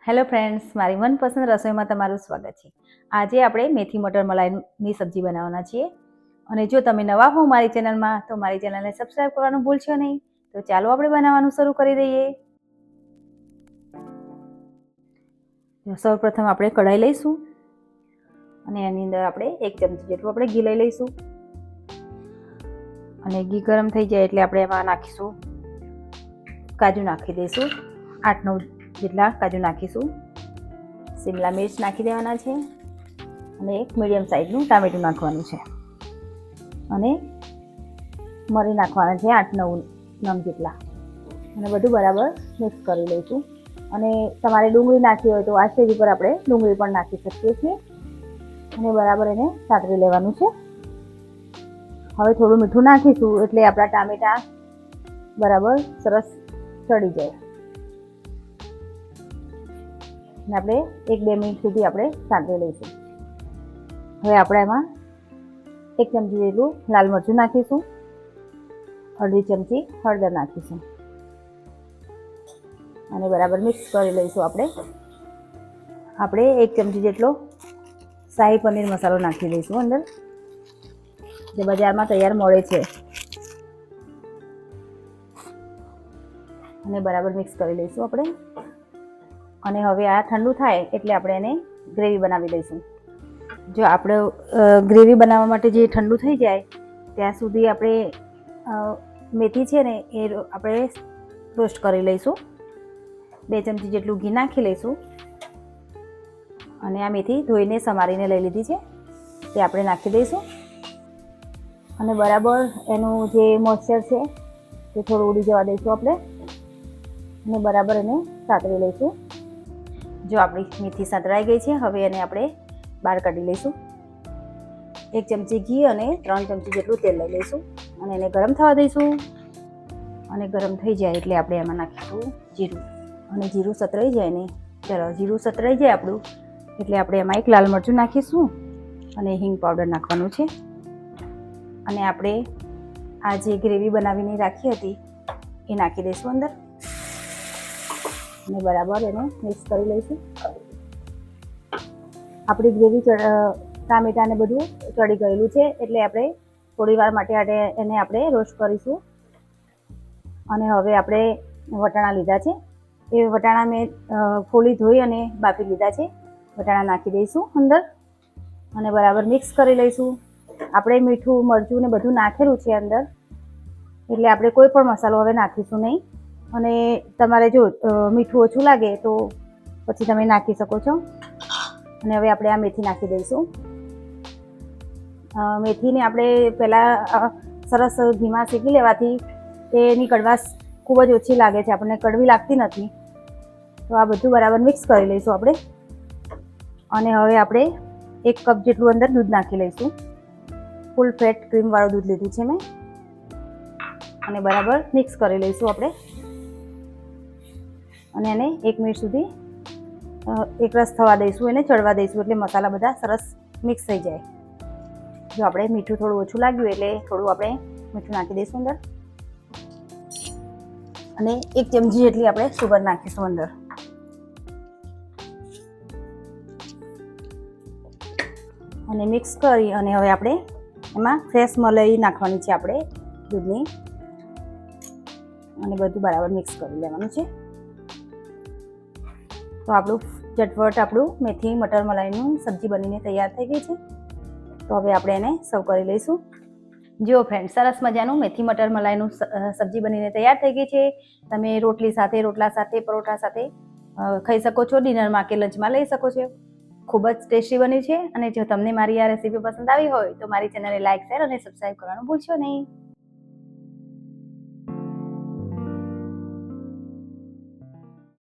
Hello friends, મારી મનપસંદ રસોઈમાં તમારું સ્વાગત છે। આજે આપણે મેથી મટર મલાઈની સબ્જી બનાવવાના છીએ અને જો તમે નવા હો મારી ચેનલમાં તો મારી ચેનલને સબસ્ક્રાઇબ કરવાનું ભૂલશો નહીં। તો ચાલો આપણે બનાવવાનું શરૂ કરી દઈએ। સૌપ્રથમ આપણે કઢાઈ લઈશું અને એની અંદર આપણે 1 ચમચી જેટલું આપણે ઘી લઈ લઈશું અને ઘી ગરમ થઈ જાય એટલે આપણે એમાં નાખીશું કાજુ નાખી દઈશું। 8-9 જેટલા કાજુ નાખીશું। શિમલા મિર્ચ નાખી દેવાના છે અને એક મીડિયમ સાઈઝનું ટામેટું નાખવાનું છે અને મરી નાખવાના છે 8-9 નંગ જેટલા અને બધું બરાબર મિક્સ કરી લઈશું। અને તમારે ડુંગળી નાખી હોય તો આ સ્ટેજ ઉપર આપણે ડુંગળી પણ નાખી શકીએ છીએ અને બરાબર એને સાતરી લેવાનું છે। હવે થોડું મીઠું નાખીશું એટલે આપણા ટામેટા બરાબર સરસ ચડી જાય અને આપણે 1-2 મિનિટ સુધી આપણે સાંતળી લઈશું। હવે આપણે એમાં 1 ચમચી જેટલું લાલ મરચું નાખીશું, અડધી ચમચી હળદર નાખીશું અને બરાબર મિક્સ કરી લઈશું। આપણે 1 ચમચી જેટલો શાહી પનીર મસાલો નાખી દઈશું અંદર, જે બજારમાં તૈયાર મળે છે અને બરાબર મિક્સ કરી લઈશું આપણે। અને હવે આ ઠંડુ થાય એટલે આપણે એને ગ્રેવી બનાવી લઈશું। જો આપણે ગ્રેવી બનાવવા માટે જે ઠંડુ થઈ જાય ત્યાં સુધી આપણે મેથી છે ને એ આપણે રોસ્ટ કરી લઈશું। 2 ચમચી જેટલું ઘી નાખી લઈશું અને આ મેથી ધોઈને સમારીને લઈ લીધી છે તે આપણે નાખી દઈશું અને બરાબર એનું જે મોઇસ્ચર છે તે થોડું ઉડી જવા દઈશું આપણે અને બરાબર એને સાતરી લઈશું। જો આપણી મેથી સાતરાઈ ગઈ છે હવે એને આપણે બહાર કાઢી લઈશું। 1 ચમચી ઘી અને 3 ચમચી જેટલું તેલ લઈ લઈશું અને એને ગરમ થવા દઈશું અને ગરમ થઈ જાય એટલે આપણે એમાં નાખીશું જીરું અને જીરું સતરાઈ જાય ને ચલો જીરું સતરાઈ જાય આપણું એટલે આપણે એમાં 1 લાલ મરચું નાખીશું અને હિંગ પાવડર નાખવાનું છે અને આપણે આ જે ગ્રેવી બનાવીને રાખી હતી એ નાખી દઈશું અંદર અને બરાબર એને મિક્સ કરી લઈશું। આપણી ગ્રેવી ટામેટાને બધું ચડી ગયેલું છે એટલે આપણે થોડી વાર માટે એને આપણે રોસ્ટ કરીશું। અને હવે આપણે વટાણા લીધા છે એ વટાણા મેં ફોલી ધોઈ અને બાફી લીધા છે। વટાણા નાખી દઈશું અંદર અને બરાબર મિક્સ કરી લઈશું। આપણે મીઠું મરચું ને બધું નાખેલું છે અંદર એટલે આપણે કોઈ પણ મસાલો હવે નાખીશું નહીં અને તમારે જો મીઠું ઓછું લાગે તો પછી તમે નાખી શકો છો। અને હવે આપણે આ મેથી નાખી દઈશું। મેથીને આપણે પહેલાં સરસ ઘીમાં શેકી લેવાથી એની કડવાશ ખૂબ જ ઓછી લાગે છે, આપણને કડવી લાગતી નથી। તો આ બધું બરાબર મિક્સ કરી લઈશું આપણે અને હવે આપણે 1 કપ જેટલું અંદર દૂધ નાખી લઈશું। ફૂલ ફેટ ક્રીમવાળું દૂધ લીધું છે મેં અને બરાબર મિક્સ કરી લઈશું આપણે અને એને 1 મિનિટ સુધી એકરસ થવા દઈશું, એને ચડવા દઈશું એટલે મસાલા બધા સરસ મિક્સ થઈ જાય। જો આપણે મીઠું થોડું ઓછું લાગ્યું એટલે થોડું આપણે મીઠું નાખી દઈશું અંદર અને 1 ચમચી જેટલી આપણે સુગર નાખીશું અંદર અને મિક્સ કરી અને હવે આપણે એમાં ફ્રેશ મલાઈ નાખવાની છે આપણે દૂધની અને બધું બરાબર મિક્સ કરી લેવાનું છે। તો આપણું ઝટપટ મેથી મટર મલાઈનું સબ્જી બનીને તૈયાર થઈ ગઈ છે। તો હવે આપણે એને સર્વ કરી લઈશું। જો ફ્રેન્ડ સરસ મજાનું મેથી મટર મલાઈનું સબ્જી બનીને તૈયાર થઈ ગઈ છે। તમે રોટલી સાથે, રોટલા સાથે, પરોઠા સાથે ખાઈ શકો છો, ડિનરમાં કે લંચમાં લઈ શકો છો। ખૂબ જ ટેસ્ટી બની છે અને જો તમને મારી આ રેસીપી પસંદ આવી હોય તો મારી ચેનલને લાઇક, શેર અને સબસ્ક્રાઈબ કરવાનું ભૂલશો નહીં।